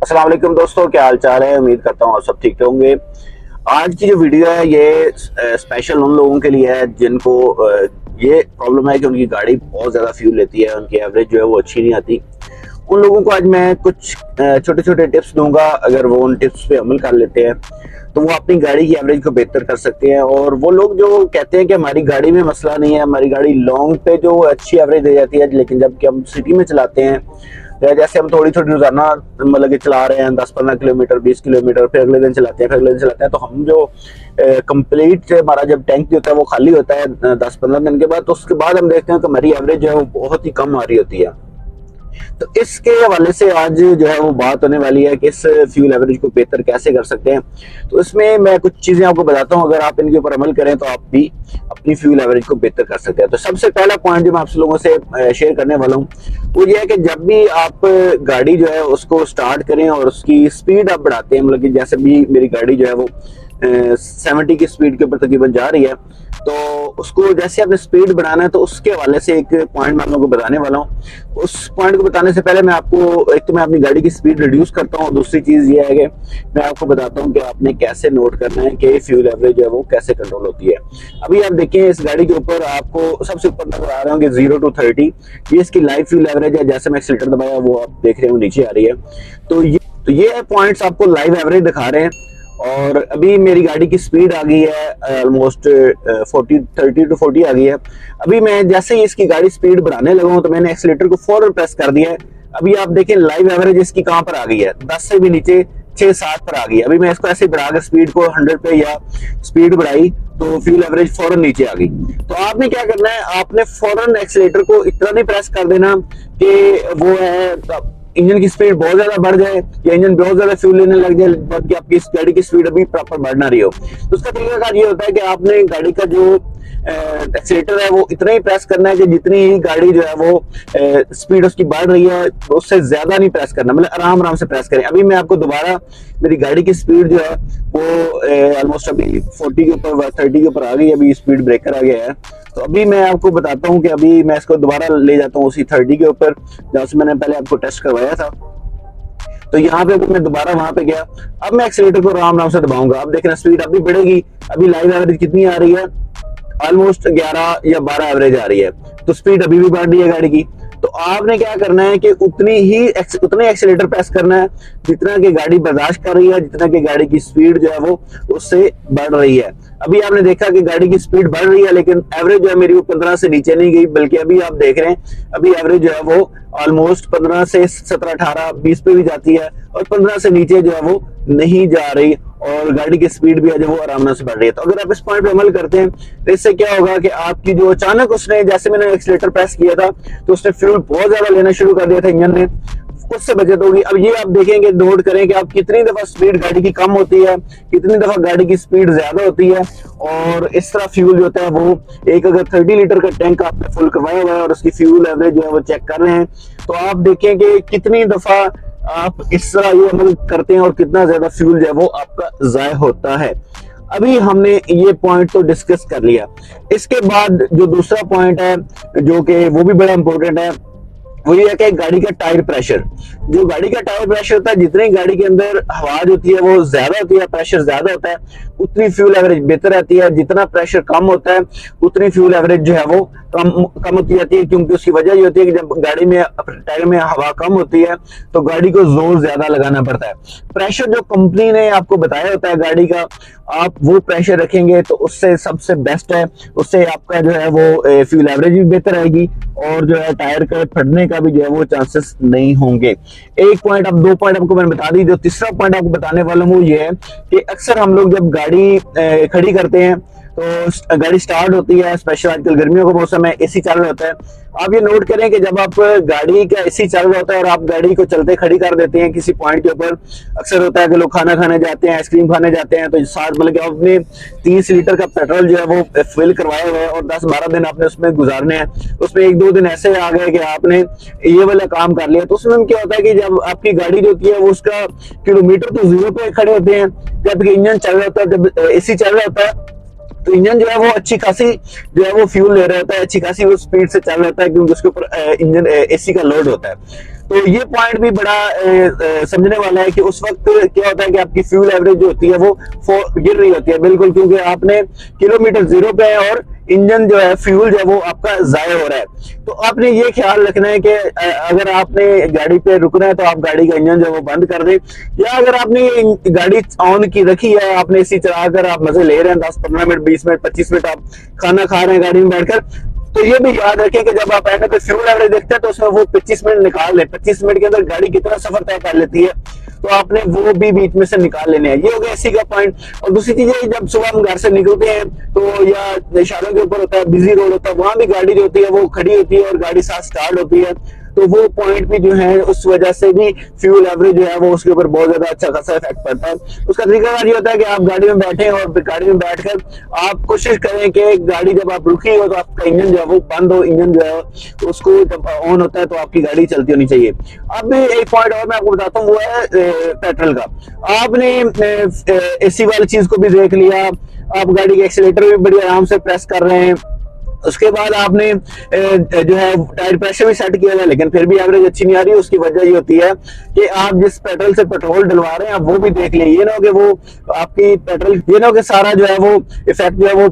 अस्सलाम वालेकुम दोस्तों, क्या हाल चाल है। उम्मीद करता हूँ आप सब ठीक होंगे। आज की जो वीडियो है ये स्पेशल उन लोगों के लिए है जिनको ये प्रॉब्लम है कि उनकी गाड़ी बहुत ज़्यादा फ्यूल लेती है, उनकी एवरेज जो है वो अच्छी नहीं आती। उन लोगों को आज मैं कुछ छोटे छोटे टिप्स दूंगा। अगर वो उन टिप्स पे अमल कर लेते हैं तो वो अपनी गाड़ी की एवरेज को बेहतर कर सकते हैं। और वो लोग जो कहते हैं कि हमारी गाड़ी में मसला नहीं है, हमारी गाड़ी लॉन्ग पे जो अच्छी एवरेज दे जाती है, लेकिन जब कि हम सिटी में चलाते हैं जैसे हम थोड़ी थोड़ी रोजाना मतलब कि चला रहे हैं 10-15 किलोमीटर 20 किलोमीटर, फिर अगले दिन चलाते हैं, फिर अगले दिन चलाते हैं, तो हम जो कंप्लीट हमारा जब टैंक होता है वो खाली होता है 10-15 दिन के बाद, तो उसके बाद हम देखते हैं कि हमारी एवरेज जो है वो बहुत ही कम आ रही होती है। तो इसके हवाले से आज जो है वो बात होने वाली है कि इस फ्यूल एवरेज को बेहतर कैसे कर सकते हैं। तो इसमें मैं कुछ चीजें आपको बताता हूं, अगर आप इनके ऊपर अमल करें तो आप भी अपनी फ्यूल एवरेज को बेहतर कर सकते हैं। तो सबसे पहला पॉइंट जो मैं आप लोगों से शेयर करने वाला हूं वो ये है कि जब भी आप गाड़ी जो है उसको स्टार्ट करें और उसकी स्पीड आप बढ़ाते हैं, मतलब कि जैसे भी मेरी गाड़ी जो है वो 70 की स्पीड के ऊपर तकरीबन जा रही है, तो उसको जैसे आपने स्पीड बढ़ाना है तो उसके हवाले से एक पॉइंट मैं आप लोगों को बताने वाला हूँ। उस पॉइंट को बताने से पहले मैं आपको एक तो मैं अपनी गाड़ी की स्पीड रिड्यूस करता हूँ, दूसरी चीज ये है कि मैं आपको बताता हूँ कि आपने कैसे नोट करना है कि फ्यूल एवरेज जो है वो कैसे कंट्रोल होती है। अभी आप देखें इस गाड़ी के ऊपर आपको सबसे ऊपर नजर आ रहा हूँ कि 0 to 30 ये इसकी लाइव फ्यूल एवरेज है। जैसे मैं एक्सीलरेटर दबाया वो आप देख रहे हो नीचे आ रही है। तो ये पॉइंट्स आपको लाइव एवरेज दिखा रहे हैं। और अभी मेरी गाड़ी की स्पीड आ गई है ऑलमोस्ट 30 to 40 आ गई है। अभी मैं जैसे ही इसकी गाड़ी स्पीड बढ़ाने लगा हूं तो मैंने एक्सीलरेटर को फौरन प्रेस कर दिया है। अभी आप देखें लाइव एवरेज इसकी कहां पर आ गई है, 10 से भी नीचे 6-7 पर आ गई है। अभी मैं इसको ऐसे बढ़ाकर स्पीड को 100 पे या स्पीड बढ़ाई तो फ्यूल एवरेज फौरन नीचे आ गई। तो आपने क्या करना है, आपने फौरन एक्सीलरेटर को इतना नहीं प्रेस कर देना कि वो है इंजन की स्पीड बहुत ज्यादा बढ़ जाए या इंजन बहुत ज्यादा फ्यूल लेने लग जाए जबकि आपकी गाड़ी की स्पीड अभी प्रॉपर बढ़ ना रही हो। तो उसका तरीका ये होता है कि आपने गाड़ी का जो एक्सीलरेटर है वो इतना ही प्रेस करना है कि जितनी ही गाड़ी जो है वो स्पीड उसकी बढ़ रही है उससे ज्यादा नहीं प्रेस करना, मतलब आराम आराम से प्रेस करें। अभी मैं आपको दोबारा मेरी गाड़ी की स्पीड जो है वो ऑलमोस्ट अभी 40 के ऊपर 30 के ऊपर आ गई, अभी स्पीड ब्रेकर आ गया है। तो अभी मैं आपको बताता हूँ कि अभी मैं इसको दोबारा ले जाता हूँ उसी 30 के ऊपर जहाँ से मैंने पहले आपको टेस्ट करवाया था। तो यहाँ पे मैं दोबारा वहां पे गया। अब मैं एक्सीलरेटर को आराम आराम से दबाऊंगा। अब देखना स्पीड अभी बढ़ेगी। अभी लाइव एवरेज कितनी आ रही है, ऑलमोस्ट 11 या 12 एवरेज आ रही है। तो स्पीड अभी भी बढ़ रही है गाड़ी की। तो आपने क्या करना है कि उतने एक्सीलरेटर प्रेस करना है जितना कि गाड़ी बर्दाश्त कर रही है, जितना कि गाड़ी की स्पीड जो है वो उससे बढ़ रही है। अभी आपने देखा कि गाड़ी की स्पीड बढ़ रही है लेकिन एवरेज जो है मेरी वो 15 से नीचे नहीं गई, बल्कि अभी आप देख रहे हैं अभी एवरेज जो है वो ऑलमोस्ट 15 से 17, 18, 20 पे भी जाती है और 15 से नीचे जो है वो नहीं जा रही और गाड़ी की स्पीड भी है जो वो आराम से बढ़ रही है। तो अगर आप इस पॉइंट पे अमल करते हैं तो इससे क्या होगा कि आपकी जो अचानक उसने जैसे मैंने एक्सीलरेटर प्रेस किया था तो उसने फ्यूल बहुत ज्यादा लेना शुरू कर दिया था इंजन ने, उससे बचत होगी। अब ये आप देखेंगे, नोट करें कि आप कितनी दफा स्पीड गाड़ी की कम होती है, कितनी दफा गाड़ी की स्पीड ज्यादा होती है। और इस तरह फ्यूल जो होता है वो एक अगर 30 लीटर का टैंक आपने फुल करवाया हुआ है और उसकी फ्यूल एवरेज जो है वो चेक कर रहे हैं तो आप देखें कि कितनी दफा आप इस तरह ये अमल करते हैं और कितना ज्यादा फ्यूल जो है वो आपका जाया होता है। अभी हमने ये पॉइंट तो डिस्कस कर लिया। इसके बाद जो दूसरा पॉइंट है जो कि वो भी बड़ा इंपॉर्टेंट है वो ये है कि गाड़ी का टायर प्रेशर, जो गाड़ी का टायर प्रेशर होता है, जितनी गाड़ी के अंदर हवा होती है वो ज्यादा होती है, प्रेशर ज्यादा होता है, उतनी फ्यूल एवरेज बेहतर रहती है। जितना प्रेशर कम होता है उतनी फ्यूल एवरेज जो है वो कम होती जाती है, क्योंकि उसकी वजह ये होती है कि जब गाड़ी में टायर में हवा कम होती है तो गाड़ी को जोर ज्यादा लगाना पड़ता है। प्रेशर जो कंपनी ने आपको बताया होता है गाड़ी का, आप वो प्रेशर रखेंगे तो उससे सबसे बेस्ट है, उससे आपका जो है वो फ्यूल एवरेज भी बेहतर आएगी और जो है टायर का फटने का भी जो है वो चांसेस नहीं होंगे। एक पॉइंट, अब 2 पॉइंट आपको मैंने बता दी। जो तीसरा पॉइंट आपको बताने वाला हूँ वो ये है कि अक्सर हम लोग जब गाड़ी खड़ी करते हैं तो गाड़ी स्टार्ट होती है, स्पेशल आजकल गर्मियों का मौसम है, एसी चल रहा होता है। आप ये नोट करें कि जब आप गाड़ी का एसी चल रहा होता है और आप गाड़ी को चलते खड़ी कर देते हैं किसी पॉइंट के ऊपर, अक्सर होता है कि लोग खाना खाने जाते हैं, आइसक्रीम खाने जाते हैं, तो साथ मतलब कि आपने 30 लीटर का पेट्रोल जो है वो फिल करवाया हुआ है और 10-12 दिन आपने उसमें गुजारने हैं। उसमें 1-2 दिन ऐसे आ गए कि आपने ये वाला काम कर लिया, तो उसमें क्या होता है कि जब आपकी गाड़ी जो होती है वो उसका किलोमीटर तो 0 पे खड़े होते हैं, जबकि इंजन चल रहा होता है, जब एसी चल रहा होता है तो इंजन जो है वो अच्छी खासी जो है वो फ्यूल ले रहा होता है, अच्छी खासी वो स्पीड से चल रहा है क्योंकि उसके ऊपर इंजन एसी का लोड होता है। तो ये पॉइंट भी बड़ा समझने वाला है कि उस वक्त क्या होता है कि आपकी फ्यूल एवरेज जो होती है वो गिर रही होती है, बिल्कुल, क्योंकि आपने किलोमीटर जीरो पे है और इंजन जो है, फ्यूल जो है वो आपका जाया हो रहा है। तो आपने ये ख्याल रखना है कि अगर आपने गाड़ी पे रुकना है तो आप गाड़ी का इंजन जो है वो बंद कर दें, या अगर आपने गाड़ी ऑन की रखी है, आपने इसी चलाकर आप मजे ले रहे हैं 10-15 मिनट, 20 मिनट, 25 मिनट आप खाना खा रहे हैं गाड़ी में बैठकर, तो ये भी याद रखें कि जब आप एंड पे फ्यूल एवरेज देखते हैं तो उसमें वो 25 मिनट निकाल लें। 25 मिनट के अंदर गाड़ी कितना सफर तय कर लेती है, तो आपने वो भी बीच में से निकाल लेने हैं। ये हो गया इसी का पॉइंट। और दूसरी चीज है, जब सुबह हम घर से निकलते हैं तो या इशारों के ऊपर होता है, बिजी रोड होता है, वहां भी गाड़ी जो होती है वो खड़ी होती है और गाड़ी साथ स्टार्ट होती है, तो वो पॉइंट भी जो है उस वजह से भी फ्यूल एवरेज जो है वो उसके ऊपर बहुत ज्यादा अच्छा खासा इफेक्ट पड़ता है। उसका तरीका ये होता है कि आप गाड़ी में बैठे और गाड़ी में बैठकर आप कोशिश करें कि गाड़ी जब आप रुकी हो तो आपका इंजन जो है वो बंद हो, इंजन जो है तो उसको जब ऑन होता है तो आपकी गाड़ी चलती होनी चाहिए। अब एक पॉइंट और मैं आपको बताता हूँ, वो है पेट्रोल का। आपने एसी वाली चीज को भी देख लिया, आप गाड़ी के एक्सीलेटर भी बड़ी आराम से प्रेस कर रहे हैं, उसके बाद आपने जो है टायर प्रेशर भी सेट किया है, लेकिन फिर भी एवरेज अच्छी नहीं आ रही। उसकी वजह ये होती है कि आप जिस पेट्रोल से पेट्रोल डलवा रहे हैं आप वो भी देख लें। ये ना हो कि वो आपकी पेट्रोल, ये ना हो कि सारा जो है वो इफेक्ट जो है वो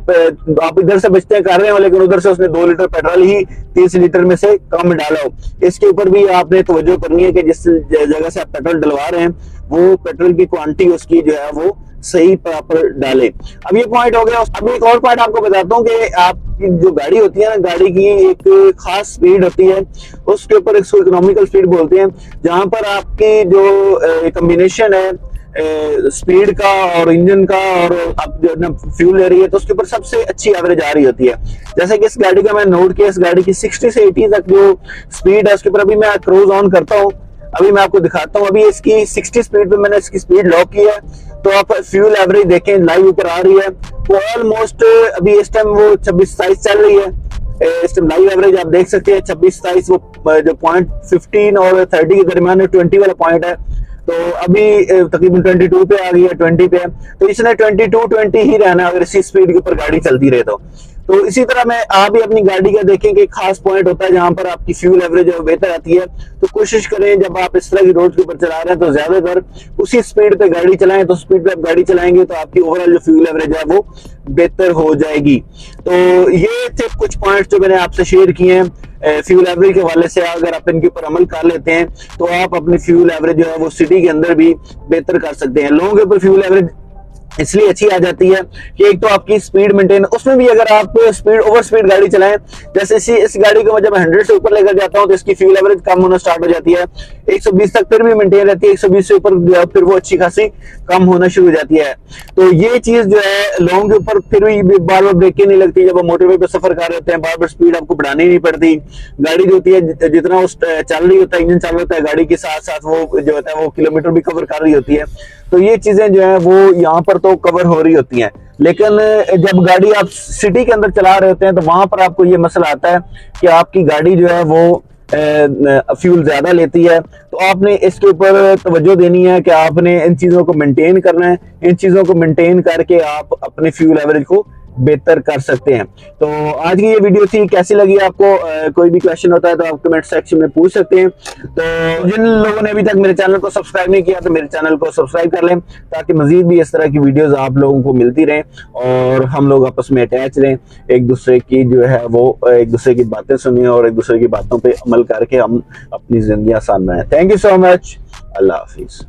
आप इधर से बचते कर रहे हो लेकिन उधर से उसने 2 लीटर पेट्रोल ही 30 लीटर में से कम डाला हो। इसके ऊपर भी आपने तवज्जो करनी है कि जिस जगह से आप पेट्रोल डलवा रहे हैं वो पेट्रोल की क्वांटिटी उसकी जो है वो सही प्रॉपर डाले। अब ये पॉइंट हो गया। अब एक और पॉइंट आपको बताता हूँ कि आपकी जो गाड़ी होती है ना, गाड़ी की एक खास स्पीड होती है, उसके ऊपर इसको इकोनॉमिकल स्पीड बोलते हैं, जहां पर आपकी जो कॉम्बिनेशन है स्पीड का और इंजन का और आप जो ना फ्यूल ले रही है तो उसके ऊपर सबसे अच्छी एवरेज आ रही होती है। जैसे कि इस गाड़ी का मैं नोट किया, इस गाड़ी की 60 से 80 तक जो स्पीड है उसके ऊपर अभी मैं क्रूज ऑन करता हूँ, अभी मैं आपको दिखाता हूँ। अभी इसकी 60 स्पीड पे मैंने इसकी स्पीड लॉक की है, तो आप फ्यूल एवरेज देखें लाइव ऊपर आ रही है, वो ऑलमोस्ट अभी इस टाइम वो 26-27 चल रही है। इस टाइम लाइव एवरेज आप देख सकते हैं 26-27, वो जो पॉइंट 15 और 30 के दरमियान 20 वाला पॉइंट है, तो अभी तकरीबन 22 पे आ गई है, 20 पे, तो इसने 22-20 ही रहना अगर इसी स्पीड के ऊपर गाड़ी चलती रहे तो इसी तरह में आप भी अपनी गाड़ी का देखें कि एक खास पॉइंट होता है जहां पर आपकी फ्यूल एवरेज बेहतर आती है। तो कोशिश करें जब आप इस तरह की रोड के ऊपर चला रहे हैं तो ज्यादातर उसी स्पीड पे गाड़ी चलाएं, तो स्पीड पे आप गाड़ी चलाएंगे तो आपकी ओवरऑल जो फ्यूल एवरेज है वो बेहतर हो जाएगी। तो ये थे कुछ पॉइंट्स जो मैंने आपसे शेयर किए हैं फ्यूल एवरेज के हवाले से। अगर आप इनके ऊपर अमल कर लेते हैं तो आप अपनी फ्यूल एवरेज जो है वो सिटी के अंदर भी बेहतर कर सकते हैं। लोगों के ऊपर फ्यूल एवरेज इसलिए अच्छी आ जाती है कि एक तो आपकी स्पीड मेंटेन, उसमें भी अगर आप स्पीड ओवर स्पीड गाड़ी चलाएं, जैसे इस गाड़ी को जब 100 से ऊपर लेकर जाता हूं तो इसकी फ्यूल एवरेज कम होना स्टार्ट हो जाती है, 120 तक फिर भी मेंटेन रहती है, 120 से ऊपर फिर वो अच्छी खासी कम होना शुरू हो जाती है। तो ये चीज जो है लोगों के ऊपर फिर भी बार बार ब्रेकें नहीं लगती, जब हम मोटरवे पे सफर कर रहे होते हैं बार बार स्पीड आपको बढ़ानी नहीं पड़ती। गाड़ी जो होती है जितना उस चल रही होता है, इंजन चल रहा होता है, गाड़ी के साथ साथ वो जो होता है वो किलोमीटर भी कवर कर रही होती है। तो ये चीजें जो है वो यहाँ पर तो कवर हो रही होती हैं, लेकिन जब गाड़ी आप सिटी के अंदर चला रहे होते हैं तो वहां पर आपको ये मसला आता है कि आपकी गाड़ी जो है वो फ्यूल ज्यादा लेती है। तो आपने इसके ऊपर तवज्जो देनी है कि आपने इन चीजों को मेंटेन करना है। इन चीजों को मेंटेन करके आप अपने फ्यूल एवरेज को बेहतर कर सकते हैं। तो आज की ये वीडियो थी, कैसी लगी आपको? कोई भी क्वेश्चन होता है तो आप कमेंट सेक्शन में पूछ सकते हैं। तो जिन लोगों ने अभी तक मेरे चैनल को सब्सक्राइब नहीं किया तो मेरे चैनल को सब्सक्राइब कर लें, ताकि मजीद भी इस तरह की वीडियोस आप लोगों को मिलती रहें और हम लोग आपस में अटैच रहें, एक दूसरे की जो है वो एक दूसरे की बातें सुनिए और एक दूसरे की बातों पर अमल करके हम अपनी जिंदगी आसान बनाएं। Thank you so much. Allah Hafiz.